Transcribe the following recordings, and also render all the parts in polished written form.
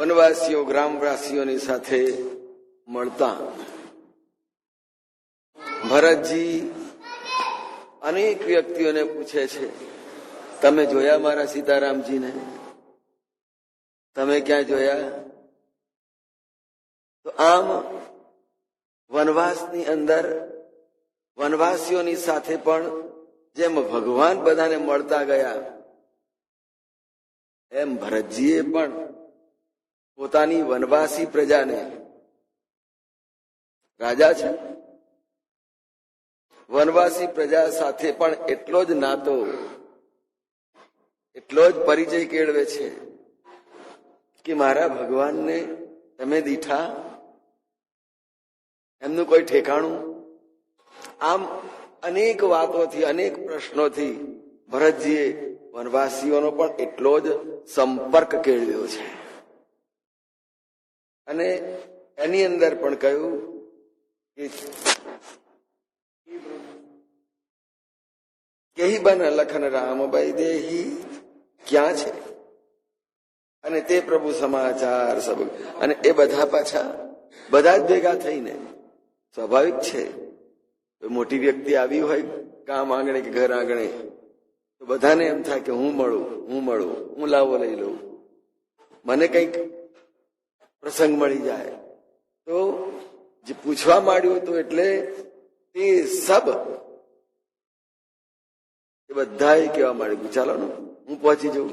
વનવાસીઓ ગ્રામવાસીઓની સાથે મળતા ભરતજી અનેક વ્યક્તિઓને પૂછે છે, તમે જોયા મારા સીતારામજીને? તમે ક્યાં જોયા? તો આમ વનવાસની અંદર વનવાસીઓની સાથે પણ જેમ ભગવાન બધાને મળતા ગયા, એમ ભરતજીએ પણ પોતાની વનવાસી પ્રજાને, રાજા છે, વનવાસી પ્રજા સાથે પણ એટલો જ નાતો, એટલો જ પરિચય કેળવે છે કે મારા ભગવાનને તમે દીઠા, એમનું કોઈ ઠેકાણું? આમ અનેક વાતોથી, અનેક પ્રશ્નોથી ભરતજીએ વનવાસીઓનો પણ એટલો જ સંપર્ક કેળવ્યો છે. અને એની અંદર પણ કહ્યું કે કેહી બન લખન રામભાઈ દેહી ક્યાં છે? અને તે પ્રભુ સમાચાર સબ, અને એ બધા પાછા બધા જ ભેગા થઈને, સ્વાભાવિક છે મોટી વ્યક્તિ આવી હોય કામ આંગણે કે ઘર આંગણે, તો બધાને એમ થાય કે હું મળું, હું લાવો લઈ લઉં, મને કંઈક પ્રસંગ મળી જાય. તો જે પૂછવા માંડ્યું હતું એટલે તે સબ એ બધાએ કહેવા માંડ્યું, ચાલો ને હું પહોંચી જઉં,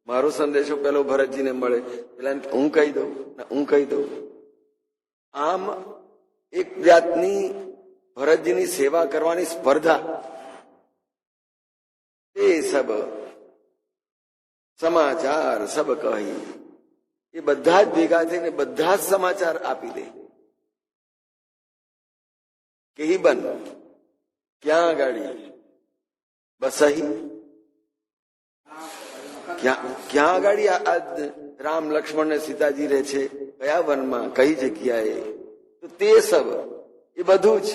મારો સંદેશો પેલો ભરતજીને મળે, પેલા હું કહી દઉં. આમ એક જાતની ભરતજીની સેવા કરવાની સ્પર્ધા, તે સબ સમાચાર સબ કહી, એ બધા જ ભેગા થઈને બધા જ સમાચાર આપી દે. કેહી બન, ક્યાં ગાડી? બસહી, ક્યાં ગાડી આ રામ લક્ષ્મણ ને સીતાજી રહે છે, કયા વનમાં, કઈ જગ્યાએ? તો તે સબ એ બધું જ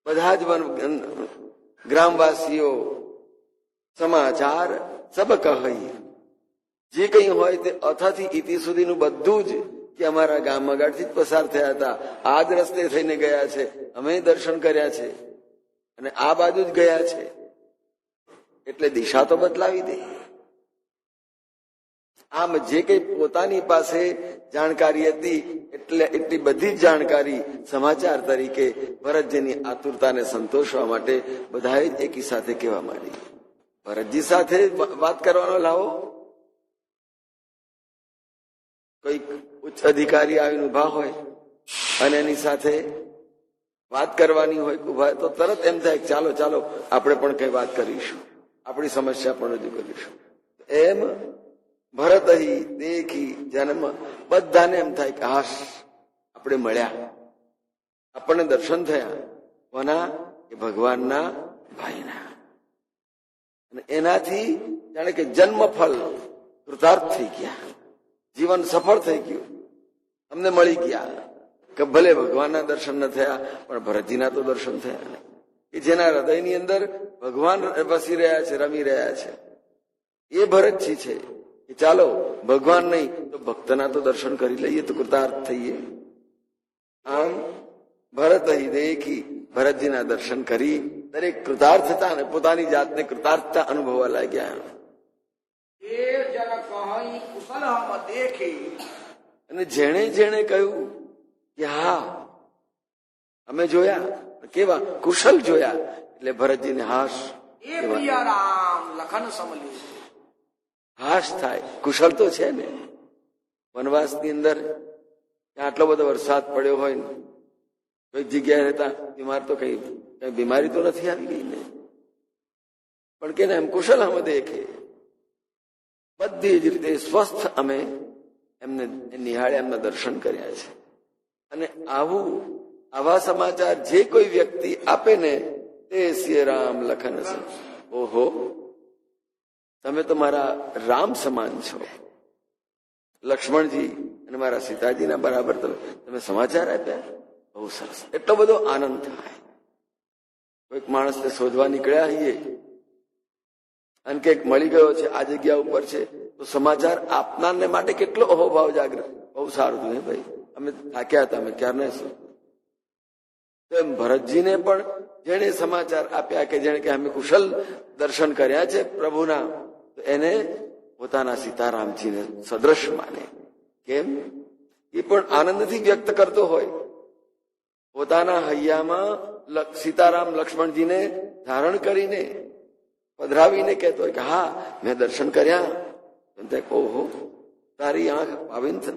બધા જ ગ્રામવાસીઓ સમાચાર સબ કહી, જે કંઈ હોય તે અથથી ઇતિ સુધીનું બધું જ, કે અમારા ગામમાં ગાડથી જ પસાર થયા હતા, આ જ રસ્તે થઈને ગયા છે, અમે દર્શન કર્યા છે, અને આ બાજુ જ ગયા છે, એટલે દિશા તો બદલાવી દે. આમ જે કઈ પોતાની પાસે જાણકારી હતી એટલી બધી જ જાણકારી સમાચાર તરીકે ભરતજીની આતુરતાને સંતોષવા માટે બધાએ જ એકી સાથે કહેવા માંડી. ભરતજી સાથે વાત કરવાનો લાવો, કોઈક ઉચ્ચ અધિકારી આવીને ઉભા હોય અને એની સાથે વાત કરવાની હોય ઉભા, તો તરત એમ થાય ચાલો આપણે પણ કઈ વાત કરીશું, આપણી સમસ્યા પણ રજૂ કરીશું. એમ ભરત દેખી જન્મ, બધાને એમ થાય કે હાશ આપણે મળ્યા, આપણને દર્શન થયા. કોના? એ ભગવાનના ભાઈના. અને એનાથી જાણે કે જન્મ ફળ કૃતાર્થ થઈ ગયા, જીવન સફળ થઈ ગયું, અમને મળી ગયા. કે ભલે ભગવાનના દર્શન ન થયા પણ ભરતજીના તો દર્શન થયા, કે જેના હૃદયની અંદર ભગવાન વસી રહ્યા છે, રમી રહ્યા છે. એ ભરતજી છે કે ચાલો ભગવાન નહીં તો ભક્તના તો દર્શન કરી લઈએ તો કૃતાર્થ થઈએ. આમ ભરત દેખી, ભરતજીના દર્શન કરી દરેક કૃતાર્થતા અને પોતાની જાતને કૃતાર્થતા અનુભવવા લાગ્યા. અને જેણે કહ્યું કે હા અમે જોયા, કેવા કુશલ જોયા, એટલે ભરતજીને હાશ હાશ થાય. કુશળ તો છે ને, વનવાસની અંદર આટલો બધો વરસાદ પડ્યો હોય ને, કોઈ જગ્યાએ રહેતા બીમાર તો કઈ બીમારી તો નથી આવી ગઈ ને, પણ કે એમ કુશલ અમે દેખે, બધી જ રીતે સ્વસ્થ અમે એમને નિહાળે, એમના દર્શન કર્યા છે. અને આવા સમાચાર જે કોઈ વ્યક્તિ આપે ને તે શ્રી રામ લખન છે. ઓહો, તમે તો મારા રામ સમાન છો, લક્ષ્મણજી અને મારા સીતાજીના બરાબર તમે સમાચાર આપ્યા, બહુ સરસ. એટલો બધો આનંદ થાય. કોઈક માણસને શોધવા નીકળ્યા હોઈએ અને કંઈક મળી ગયો છે, આ જગ્યા ઉપર છે, તો સમાચાર આપનારને માટે કેટલો અહોભાવ જાગ્રત. બહુ સારું થયું ભાઈ, અમે થાક્યા હતા, અમે ક્યારને શું. તો એમ ભરતજીને પણ જેને સમાચાર આપ્યા કે જેને કે અમે કુશલ દર્શન કર્યા છે પ્રભુના, તો એને પોતાના સીતારામજીને સદ્રશ માને. કેમ? એ પણ આનંદથી વ્યક્ત કરતો હોય. પોતાના હૈયામાં સીતારામ લક્ષ્મણજીને ધારણ કરીને પધરાવીને કહેતો હોય કે હા મેં દર્શન કર્યા. ઓહો, તારી આંખ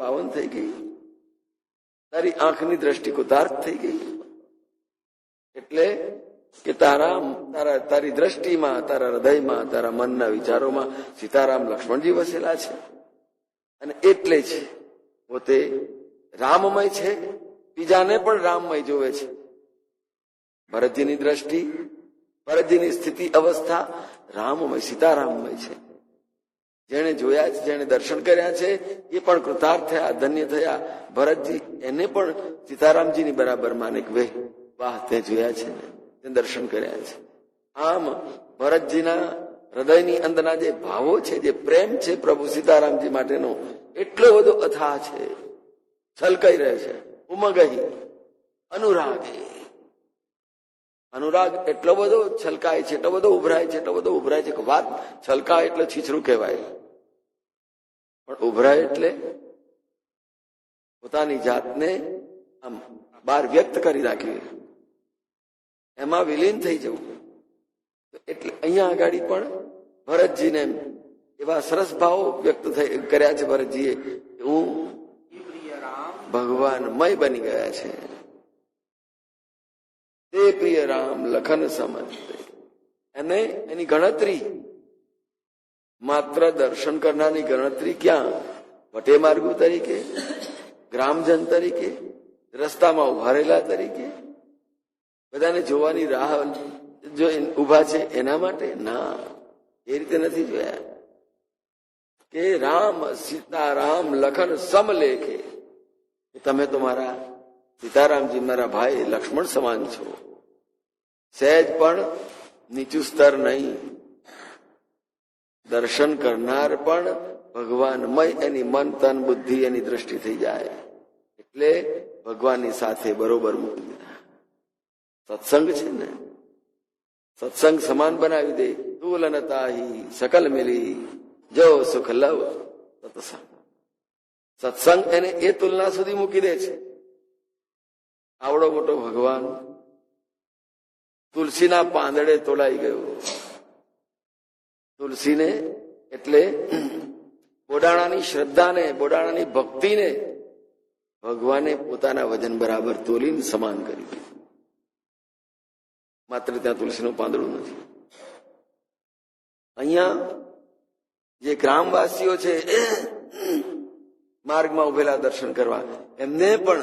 પાવન થઈ ગઈ, તારી આંખની દ્રષ્ટિ કુતાર્થ થઈ ગઈ. એટલે કે તારી દ્રષ્ટિમાં, તારા હૃદયમાં, તારા મનના વિચારોમાં સીતારામ લક્ષ્મણજી વસેલા છે. અને એટલે જ પોતે રામમય છે, બીજાને પણ રામમય જોવે છે. ભરતજીની દ્રષ્ટિ, ભરતજીની સ્થિતિ અવસ્થા રામમય, સીતારામમય છે. જેને જોયા છે, જેને દર્શન કર્યા છે, એ પણ કૃતાર્થ થયા, ધન્ય થયા. ભરતજી એને પણ સીતારામજીની બરાબર માને કે વાહ, તે જોયા છે ને, તે દર્શન કર્યા છે. આમ ભરતજીના હૃદયની અંદરના જે ભાવો છે, જે પ્રેમ છે પ્રભુ સીતારામજી માટેનો, એટલો બધો અથાહ છે, છલકાઈ રહે છે. ઉમગહી અનુરાગી, અનુરાગ એટલો બધો છલકાય છે, એટલો બધો ઉભરાય છે, એટલો બધો ઉભરાય છે કે વાત છલકાય એટલે છીછરું કહેવાય, પણ ઉભરાય એટલે પોતાની જાતને આમ બહાર વ્યક્ત કરી રાખવી, એમાં વિલીન થઈ જવું. એટલે અહીંયા આગળ પણ ભરતજીને એવા સરસ ભાવો વ્યક્ત કર્યા છે ભરતજીએ, હું ભગવાનમય બની ગયા છે. તે પ્રિય રામ લખન સમજ. એને એની ગણતરી માત્ર દર્શન કરનારની ગણતરી ક્યાં? વટે માર્ગુ તરીકે, ગ્રામજન તરીકે, રસ્તામાં ઉભા રહેલા તરીકે, બધાને જોવાની રાહ જો ઉભા છે એના માટે? ના, એ રીતે નથી જોયા. કે રામ સીતારામ લખન સમલેખે, તમે તો મારા સીતારામજી મારા ભાઈ લક્ષ્મણ સમાન છો. સહેજ પણ નીચું સ્તર નહીં. દર્શન કરનાર પણ ભગવાનમય એની મન તન બુદ્ધિ એની દ્રષ્ટિ થઈ જાય. એટલે ભગવાનની સાથે બરોબર મૂકી દીધા. સત્સંગ છે ને, સત્સંગ સમાન બનાવી દે. તુલનતાહી સકલ મિલી જો સુખ લવ સત્સંગ. સત્સંગ એને એ તુલના સુધી મૂકી દે છે. આવડો મોટો ભગવાન તુલસીના પાંદડે તોલાઈ ગયો. તુલસીને એટલે બોડાણાની શ્રદ્ધાને, બોડાણાની ભક્તિને ભગવાને પોતાના વજન બરાબર તોલીને સમાન કરી દીધું. માત્ર ત્યાં તુલસીનું પાંદડું નથી. અહીંયા જે ગ્રામવાસીઓ છે માર્ગમાં ઉભેલા દર્શન કરવા, એમને પણ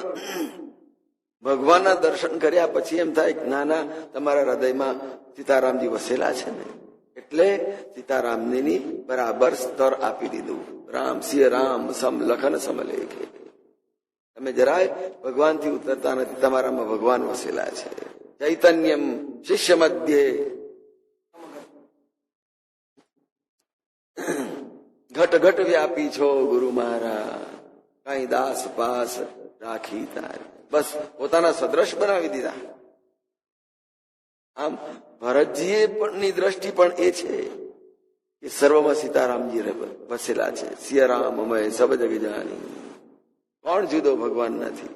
ભગવાનના દર્શન કર્યા પછી એમ થાય ના ના, તમારા હૃદયમાં સીતારામજી વસેલા છે ને, એટલે સીતારામની બરાબર સ્તર આપી દીધું. રામ સિંહ રામ સમ લખન સમલેખે. તમે જરાય ભગવાનથી ઉતરતા નથી, તમારામાં ભગવાન વસેલા છે. ચૈતન્યમ શિષ્ય મધ્યે ઘટ ઘટ વ્યાપી છો ગુરુ મારા, કઈ દાસ પાસ રાખી તાર. બસ પોતાના સદ્રશ બનાવી દીધા. આમ ભરતજીએ ની દ્રષ્ટિ પણ એ છે કે સર્વમાં સીતારામજી વસેલા છે. સિયા રામમય સબ જગ જાની. કોણ જુદો ભગવાન નથી.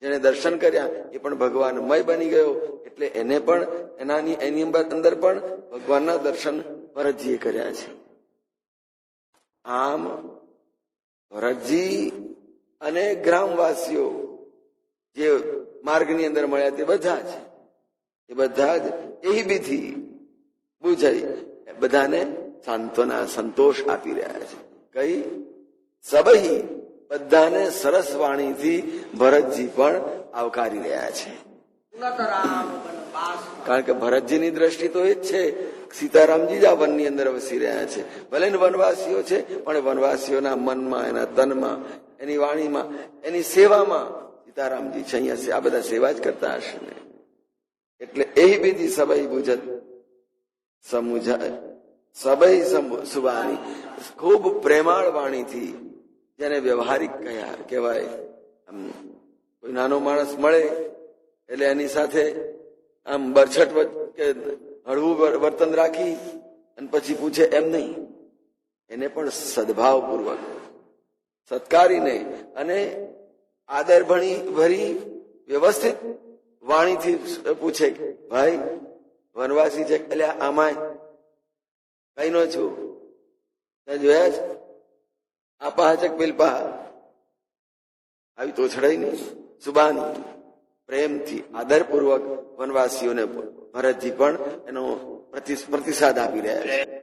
જેને દર્શન કર્યા એ પણ ભગવાનમય બની ગયો. એટલે એને પણ એની અંદર પણ ભગવાનના દર્શન ભરતજીએ કર્યા છે. આમ ભરતજી અને ગ્રામવાસીઓ જે માર્ગની અંદર મળ્યા તે બધા જ એ બીથી બુજાઈ બધાને સાંત્વના, સંતોષ આપી રહ્યા છે. કઈ સબહી, બધાને સરસ વાણીથી ભરતજી પણ આવકારી રહ્યા છે. કારણ કે ભરતજીની દ્રષ્ટિ તો એ જ છે, સીતારામજી જ આ વનની અંદર વસી રહ્યા છે. ભલે વનવાસીઓ છે, પણ વનવાસીઓના મનમાં, એના તનમાં, એની વાણીમાં, એની સેવામાં સીતારામજી છે. અહીંયા આ બધા સેવા જ કરતા હશે ને. એટલે એ બીજી સબાઈ બુજત સમુજાય સબય સુબાની, ખૂબ પ્રેમાળ વાણીથી, જેને વ્યવહારિક કહેવાય. આમ કોઈ નાનો માણસ મળે એટલે એની સાથે આમ બરછટ કે હળવું વર્તન રાખી અને પછી પૂછે એમ નહીં, એને પણ સદભાવપૂર્વક સત્કારીને અને આદર ભરી વ્યવસ્થિત વાણીથી પૂછે, ભાઈ વનવાસી છે એટલે આમાં કઈ નો છું, જોયા છે આપા છે પિલપા, આવી તોછડાઈ નહીં. સુબાની, પ્રેમથી આદરપૂર્વક વનવાસીઓને ભરતજી પણ એનો પ્રતિસાદ આપી રહ્યા છે.